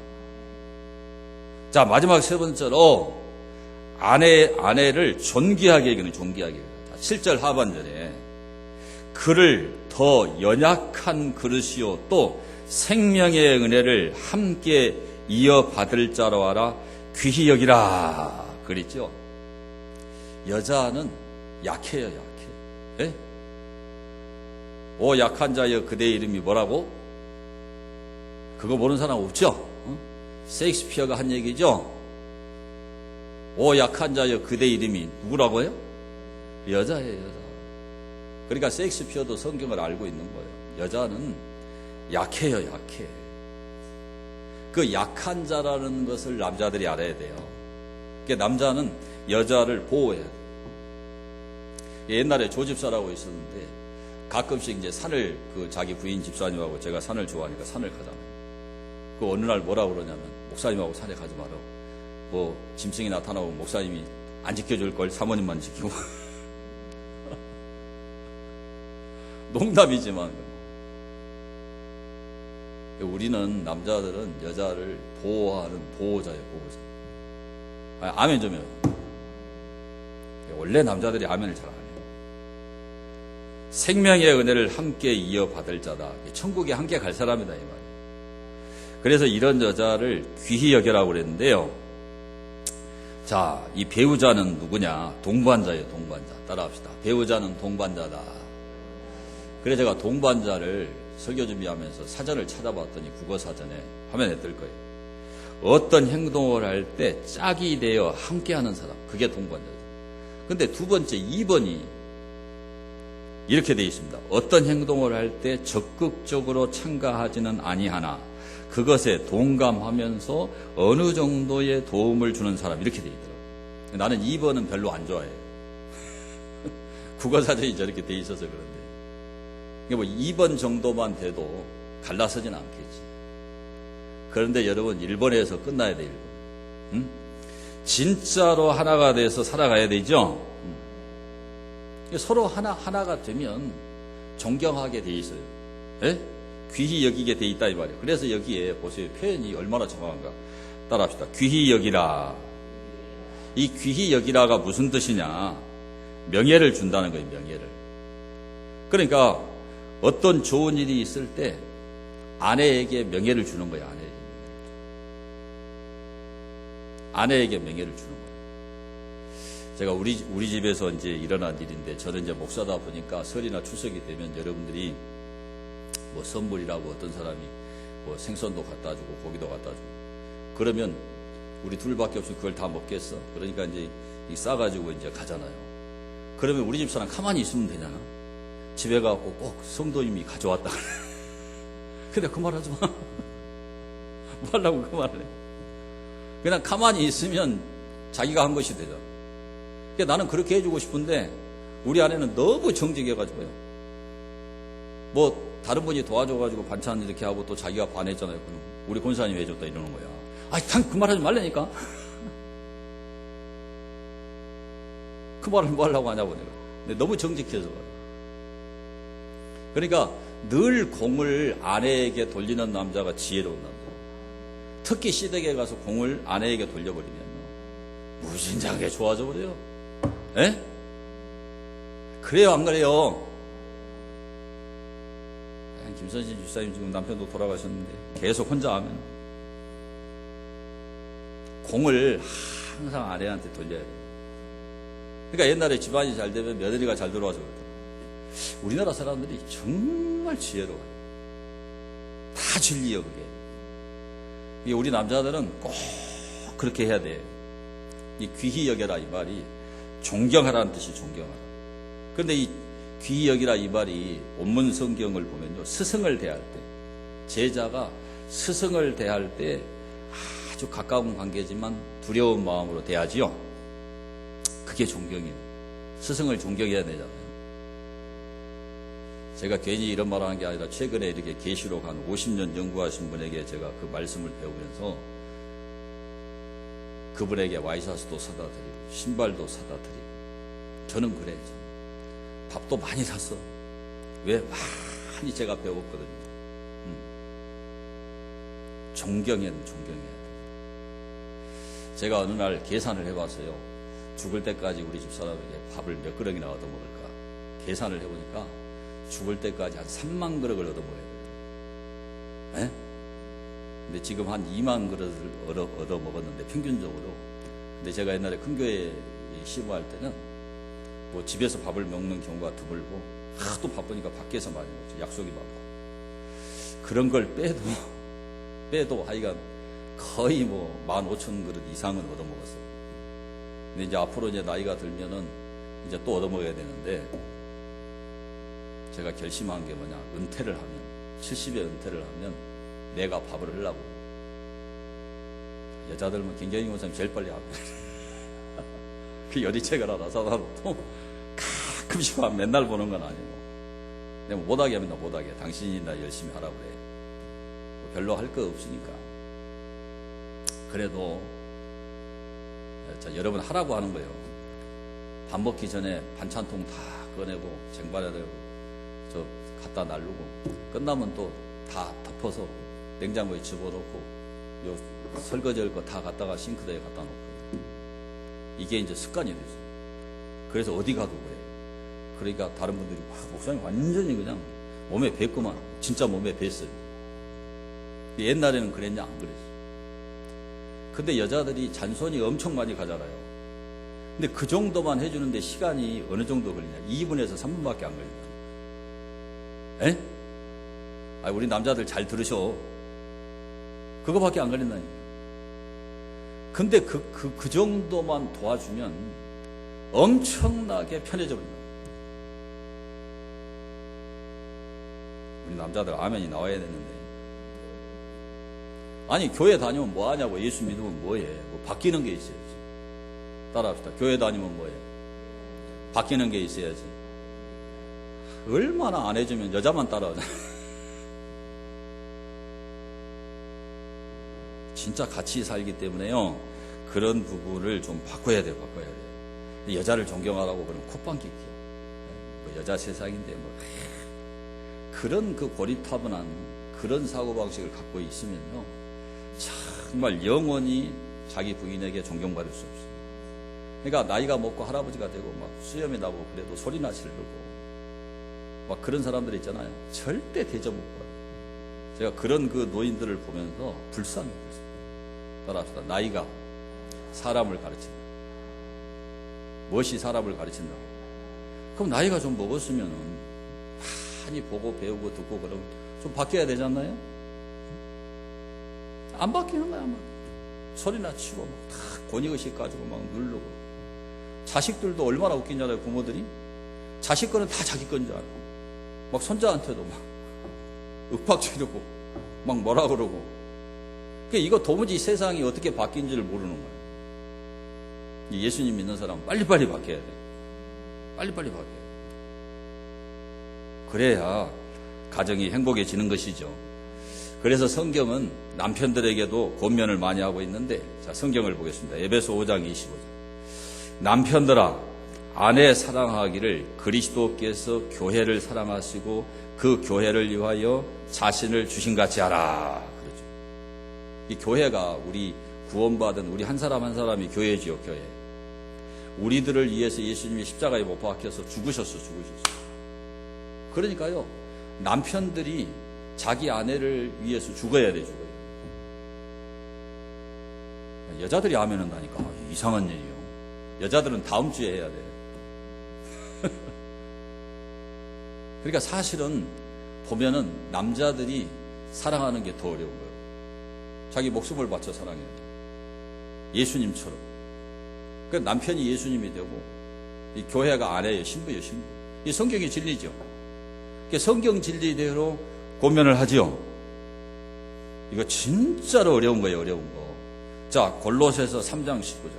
자, 마지막 세 번째로 아내를 존귀하게 여기는, 존귀하게. 7절 하반절에 그를 더 연약한 그릇이요 또 생명의 은혜를 함께 이어받을 자로 하라 귀히 여기라 그랬죠. 여자는 약해요, 약해. 예? 오 약한 자여 그대의 이름이 뭐라고? 그거 모르는 사람 없죠? 셰익스피어가 한 얘기죠. 오 약한 자여 그대 이름이 누구라고요? 여자예요, 여자. 그러니까 셰익스피어도 성경을 알고 있는 거예요. 여자는 약해요, 약해. 그 약한 자라는 것을 남자들이 알아야 돼요. 그러니까 남자는 여자를 보호해야 돼요. 옛날에 조집사라고 있었는데 가끔씩 이제 산을, 자기 부인 집사님하고 제가 산을 좋아하니까 산을 가잖아요. 그 어느 날 뭐라고 그러냐면, 목사님하고 산에 가지 마라. 뭐 짐승이 나타나고 목사님이 안 지켜줄 걸 사모님만 지키고. 농담이지만 우리는 남자들은 여자를 보호하는 보호자예요, 보호자. 아멘 좀 해요. 원래 남자들이 아멘을 잘 안 해요. 생명의 은혜를 함께 이어받을 자다. 천국에 함께 갈 사람이다 이 말이에요. 그래서 이런 여자를 귀히 여겨라고 그랬는데요. 자, 이 배우자는 누구냐? 동반자예요, 동반자. 따라합시다. 배우자는 동반자다. 그래서 제가 동반자를 설교 준비하면서 사전을 찾아봤더니 국어사전에 화면에 뜰 거예요. 어떤 행동을 할 때 짝이 되어 함께하는 사람, 그게 동반자죠. 근데 두 번째 2번이 이렇게 되어 있습니다. 어떤 행동을 할 때 적극적으로 참가하지는 아니하나 그것에 동감하면서 어느 정도의 도움을 주는 사람, 이렇게 되어 있더라고요. 나는 2번은 별로 안 좋아해요. 국어사전이 저렇게 되어 있어서 그런데 뭐 2번 정도만 돼도 갈라서진 않겠지. 그런데 여러분 1번에서 끝나야 돼. 1번. 응? 진짜로 하나가 돼서 살아가야 되죠. 서로 하나가 되면 존경하게 돼 있어요. 에? 귀히 여기게 돼 있다 이 말이에요. 그래서 여기에 보세요. 표현이 얼마나 정확한가. 따라합시다. 귀히 여기라. 이 귀히 여기라가 무슨 뜻이냐? 명예를 준다는 거예요. 명예를. 그러니까 어떤 좋은 일이 있을 때 아내에게 명예를 주는 거예요. 아내에게 명예를 주는 거예요. 제가 우리 집에서 이제 일어난 일인데, 저는 이제 목사다 보니까 설이나 추석이 되면 여러분들이 뭐 선물이라고 어떤 사람이 뭐 생선도 갖다 주고 고기도 갖다 주고, 그러면 우리 둘밖에 없으면 그걸 다 먹겠어. 그러니까 이제 싸가지고 이제 가잖아요. 그러면 우리 집 사람 가만히 있으면 되잖아. 집에 가고 꼭 성도님이 가져왔다. 근데 그 말 하지 마. 뭐 하려고 그 말을 해. 그냥 가만히 있으면 자기가 한 것이 되죠. 그러니까 나는 그렇게 해주고 싶은데 우리 아내는 너무 정직해가지고요. 뭐 다른 분이 도와줘가지고 반찬 이렇게 하고 또 자기가 반했잖아요. 그럼 우리 권사님이 해줬다 이러는 거야. 그 말 하지 말라니까. 그 말을 뭐 하려고 하냐고 내가. 근데 너무 정직해서. 그러니까 늘 공을 아내에게 돌리는 남자가 지혜로운 남자. 특히 시댁에 가서 공을 아내에게 돌려버리면 무진장하게 좋아져 버려요. 에? 그래요, 안 그래요? 김선진 집사님 지금 남편도 돌아가셨는데 계속 혼자 하면 공을 항상 아내한테 돌려야 돼요. 그러니까 옛날에 집안이 잘 되면 며느리가 잘 들어와서 그러더라고요. 우리나라 사람들이 정말 지혜로워요. 다 진리요, 그게. 우리 남자들은 꼭 그렇게 해야 돼. 이 귀히 여겨라 이 말이 존경하라는 뜻이 존경하라. 그런데 이 귀히 여기라 이 말이 원문 성경을 보면요, 스승을 대할 때, 제자가 스승을 대할 때 아주 가까운 관계지만 두려운 마음으로 대하지요. 그게 존경이에요. 스승을 존경해야 되잖아요. 제가 괜히 이런 말을 하는 게 아니라 최근에 이렇게 계시록 한 50년 연구하신 분에게 제가 그 말씀을 배우면서 그분에게 와이셔츠도 사다 드리고 신발도 사다 드리고, 저는 그래요. 밥도 많이 샀어. 왜? 많이 제가 배웠거든요. 존경해야 돼. 제가 어느 날 계산을 해봤어요. 죽을 때까지 우리 집사람에게 밥을 몇 그릇이나 얻어먹을까 계산을 해보니까 죽을 때까지 한 3만 그릇을 얻어먹어야 돼요. 근데 지금 한 2만 그릇을 얻어먹었는데 평균적으로. 근데 제가 옛날에 큰 교회 시부할 때는 뭐 집에서 밥을 먹는 경우가 드물고 하도 바쁘니까 밖에서 많이 먹죠. 약속이 바빠. 그런 걸 빼도 하여간 거의 뭐 15,000 그릇 이상은 얻어먹었어요. 근데 이제 앞으로 이제 나이가 들면은 이제 또 얻어먹어야 되는데, 제가 결심한 게 뭐냐, 은퇴를 하면, 70에 은퇴를 하면 내가 밥을 하려고. 여자들은 김경희 원사님 제일 빨리 합니다. 그 열이책을 하나 사다 놓고 가끔씩 맨날 보는 건 아니고, 내가 못하게 하면 나 못하게, 당신이 나 열심히 하라고 그래. 별로 할 거 없으니까. 그래도 자, 여러분 하라고 하는 거예요. 밥 먹기 전에 반찬통 다 꺼내고 쟁반에다 저 갖다 놔두고, 끝나면 또 다 덮어서 냉장고에 집어넣고, 요 설거지할 거 다 갖다가 싱크대에 갖다 놓고. 이게 이제 습관이 됐어요. 그래서 어디 가도 그래. 그러니까 다른 분들이 목사님 완전히 그냥 몸에 뱄구만. 진짜 몸에 뱄어요. 옛날에는 그랬냐? 안 그랬어. 근데 여자들이 잔손이 엄청 많이 가잖아요. 근데 그 정도만 해주는데 시간이 어느 정도 걸리냐? 2분에서 3분밖에 안 걸린다. 에? 우리 남자들 잘 들으셔. 그거밖에 안 걸린다니까. 근데 그 정도만 도와주면 엄청나게 편해져 버린다. 우리 남자들 아멘이 나와야 되는데. 아니, 교회 다니면 뭐 하냐고. 예수 믿으면 뭐해. 뭐 바뀌는 게 있어야지. 따라합시다. 교회 다니면 뭐해. 바뀌는 게 있어야지. 얼마나 안 해주면 여자만 따라하잖아. 진짜 같이 살기 때문에요. 그런 부분을 좀 바꿔야 돼요. 바꿔야 돼요. 여자를 존경하라고 그러면 콧방귀 끼요. 뭐 여자 세상인데 뭐. 그런 그 고리타분한 그런 사고방식을 갖고 있으면요. 정말 영원히 자기 부인에게 존경받을 수 없어요. 그러니까 나이가 먹고 할아버지가 되고 막 수염이 나고 그래도 소리나 지르고 막 그런 사람들 있잖아요. 절대 대접 못 받아요. 제가 그런 그 노인들을 보면서 불쌍했어요. 따라합시다. 나이가 사람을 가르친다. 무엇이 사람을 가르친다고? 그럼 나이가 좀 먹었으면은 많이 보고 배우고 듣고 그러면 좀 바뀌어야 되지 않나요? 안 바뀌는 거야, 막. 소리나 치고, 막, 다 권위의식 가지고 막 누르고. 자식들도 얼마나 웃긴 줄 알아요, 부모들이? 자식 거는 다 자기 건줄 알고. 막 손자한테도 막, 윽박 지르고, 막 뭐라 그러고. 그러니까 이거 도무지 세상이 어떻게 바뀐지를 모르는 거예요. 예수님 믿는 사람은 빨리빨리 바뀌어야 돼요. 빨리빨리 바뀌어야 돼요. 그래야 가정이 행복해지는 것이죠. 그래서 성경은 남편들에게도 권면을 많이 하고 있는데, 자, 성경을 보겠습니다. 에베소 5장 25절. 남편들아, 아내 사랑하기를 그리스도께서 교회를 사랑하시고 그 교회를 위하여 자신을 주신같이 하라. 그러죠. 이 교회가 우리 구원받은 우리 한 사람 한 사람이 교회지요, 교회. 우리들을 위해서 예수님이 십자가에 못 박혀서 죽으셨어. 그러니까요, 남편들이 자기 아내를 위해서 죽어야 돼, 죽어요. 여자들이 하면 한다니까. 이상한 일이에요. 여자들은 다음 주에 해야 돼요. 그러니까 사실은 보면은 남자들이 사랑하는 게 더 어려운 거예요. 자기 목숨을 바쳐 사랑해요. 예수님처럼. 그러니까 남편이 예수님이 되고, 이 교회가 아내예요. 신부예요, 신부. 이 성경의 진리죠. 그러니까 성경 진리대로 고면을 하지요. 이거 진짜로 어려운 거예요, 어려운 거. 자, 골로새서 3장 19절.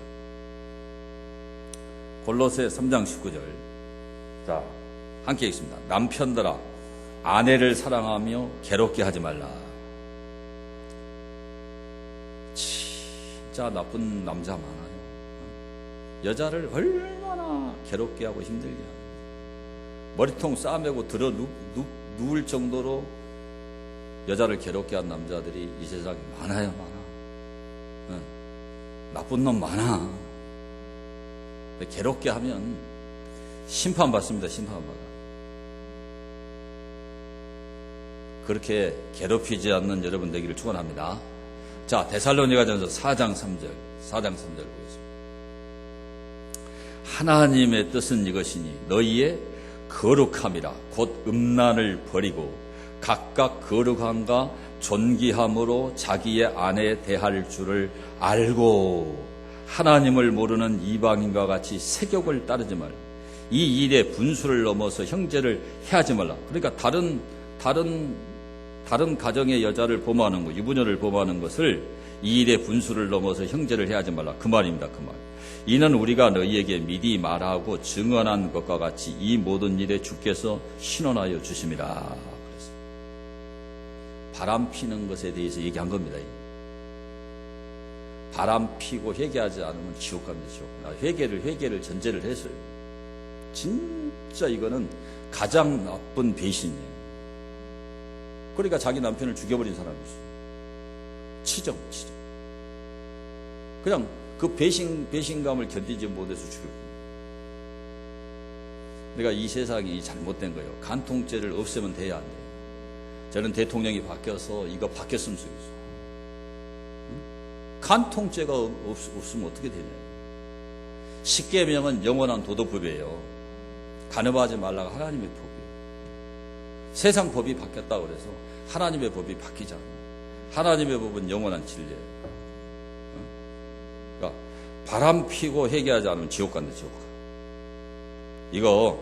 골로새 3장 19절. 자, 함께 읽습니다. 남편들아, 아내를 사랑하며 괴롭게 하지 말라. 진짜 나쁜 남자 많아요. 여자를 얼마나 괴롭게 하고 힘들게 하고. 머리통 싸매고 들어 누울 정도로 여자를 괴롭게 한 남자들이 이 세상에 많아요, 많아. 나쁜 놈 많아. 괴롭게 하면 심판받습니다, 심판받아. 그렇게 괴롭히지 않는 여러분 되기를 축원합니다. 자, 데살로니가전서 4장 3절 보겠습니다. 하나님의 뜻은 이것이니 너희의 거룩함이라 곧 음란을 버리고 각각 거룩함과 존귀함으로 자기의 아내 대할 줄을 알고 하나님을 모르는 이방인과 같이 세욕을 따르지 말라. 이 일에 분수를 넘어서 형제를 해하지 말라. 그러니까 다른 가정의 여자를 범하는 것, 유부녀를 범하는 것을 이 일에 분수를 넘어서 형제를 해하지 말라. 그 말입니다. 그 말. 이는 우리가 너희에게 미리 말하고 증언한 것과 같이 이 모든 일에 주께서 신원하여 주심이라. 바람 피는 것에 대해서 얘기한 겁니다. 바람 피고 회개하지 않으면 지옥 갑니다. 지옥. 회개를 전제를 했어요. 진짜 이거는 가장 나쁜 배신이에요. 그러니까 자기 남편을 죽여버린 사람이 있어요. 치정. 그냥 그 배신감을 견디지 못해서 죽였고. 내가 이 세상이 잘못된 거예요. 간통죄를 없애면 돼야 안 돼요. 저는 대통령이 바뀌어서 이거 바뀌었으면 좋겠어요. 간통죄가 없으면 어떻게 되냐. 십계명은 영원한 도덕법이에요. 간음하지 말라가 하나님의 법이에요. 세상 법이 바뀌었다고 그래서 하나님의 법이 바뀌지 않아요. 하나님의 법은 영원한 진리예요. 그러니까 바람 피고 회개하지 않으면 지옥 간다, 지옥 가. 이거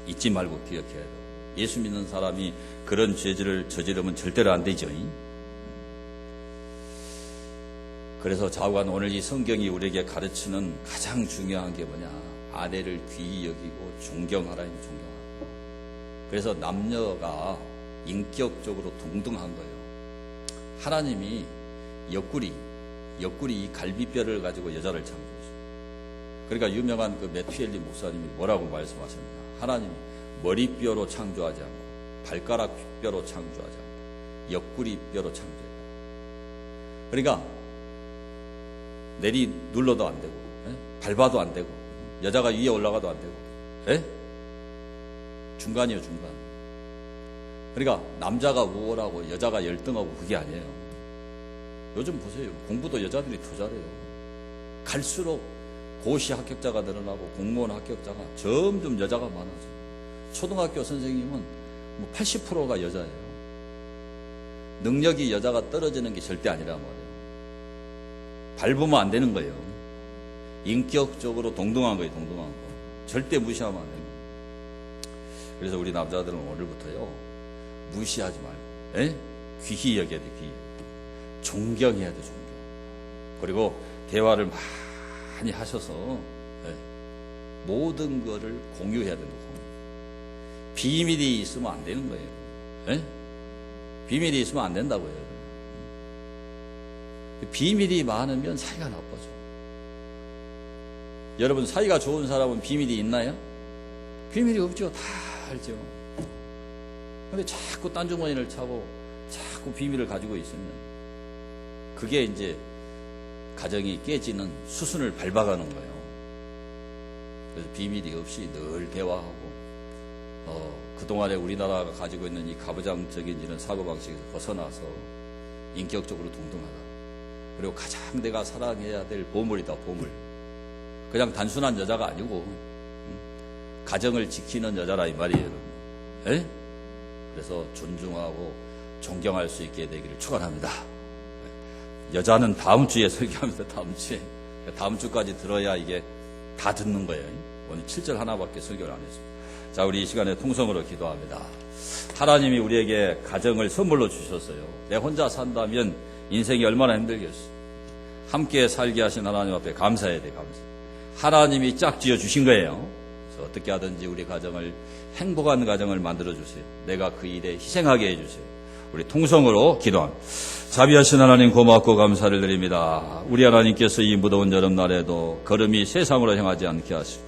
잊지 말고 기억해야 돼요. 예수 믿는 사람이 그런 죄질을 저지르면 절대로 안 되죠. 그래서 자관 오늘 이 성경이 우리에게 가르치는 가장 중요한 게 뭐냐? 아내를 귀히 여기고 존경하라, 존경하라. 그래서 남녀가 인격적으로 동등한 거예요. 하나님이 옆구리 이 갈비뼈를 가지고 여자를 창조했어요. 그러니까 유명한 그 메투엘리 목사님이 뭐라고 말씀하십니까? 하나님이 머리뼈로 창조하지 않고 발가락뼈로 창조하지 않고 옆구리뼈로 창조해요. 그러니까 내리 눌러도 안 되고 밟아도 안 되고 여자가 위에 올라가도 안 되고 중간이에요, 중간. 그러니까 남자가 우월하고 여자가 열등하고 그게 아니에요. 요즘 보세요. 공부도 여자들이 더 잘해요. 갈수록 고시 합격자가 늘어나고 공무원 합격자가 점점 여자가 많아져요. 초등학교 선생님은 뭐 80%가 여자예요. 능력이 여자가 떨어지는 게 절대 아니란 말이에요. 밟으면 안 되는 거예요. 인격적으로 동등한 거예요, 동등한 거. 절대 무시하면 안 됩니다. 그래서 우리 남자들은 오늘부터요, 무시하지 말고, 귀히 여겨야 돼, 귀히. 존경해야 돼, 존경. 그리고 대화를 많이 하셔서, 모든 거를 공유해야 된다, 공유. 비밀이 있으면 안 되는 거예요. 비밀이 있으면 안 된다고요. 비밀이 많으면 사이가 나빠져. 여러분, 사이가 좋은 사람은 비밀이 있나요? 비밀이 없죠. 다 알죠. 근데 자꾸 딴주머니를 차고 자꾸 비밀을 가지고 있으면 그게 이제 가정이 깨지는 수순을 밟아가는 거예요. 그래서 비밀이 없이 늘 대화하고 그동안에 우리나라가 가지고 있는 이 가부장적인 이런 사고방식에서 벗어나서 인격적으로 동등하다. 그리고 가장 내가 사랑해야 될 보물이다, 보물. 그냥 단순한 여자가 아니고 가정을 지키는 여자라 이 말이에요, 여러분. 그래서 존중하고 존경할 수 있게 되기를 축원합니다. 여자는 다음 주에 설교합니다. 다음 주까지 들어야 이게 다 듣는 거예요. 오늘 7절 하나밖에 설교를 안 했습니다. 자, 우리 이 시간에 통성으로 기도합니다. 하나님이 우리에게 가정을 선물로 주셨어요. 내 혼자 산다면 인생이 얼마나 힘들겠어요. 함께 살게 하신 하나님 앞에 감사해야 돼, 감사. 하나님이 짝 지어 주신 거예요. 그래서 어떻게 하든지 우리 가정을 행복한 가정을 만들어 주세요. 내가 그 일에 희생하게 해 주세요. 우리 통성으로 기도합니다. 자비하신 하나님 고맙고 감사를 드립니다. 우리 하나님께서 이 무더운 여름날에도 걸음이 세상으로 향하지 않게 하시고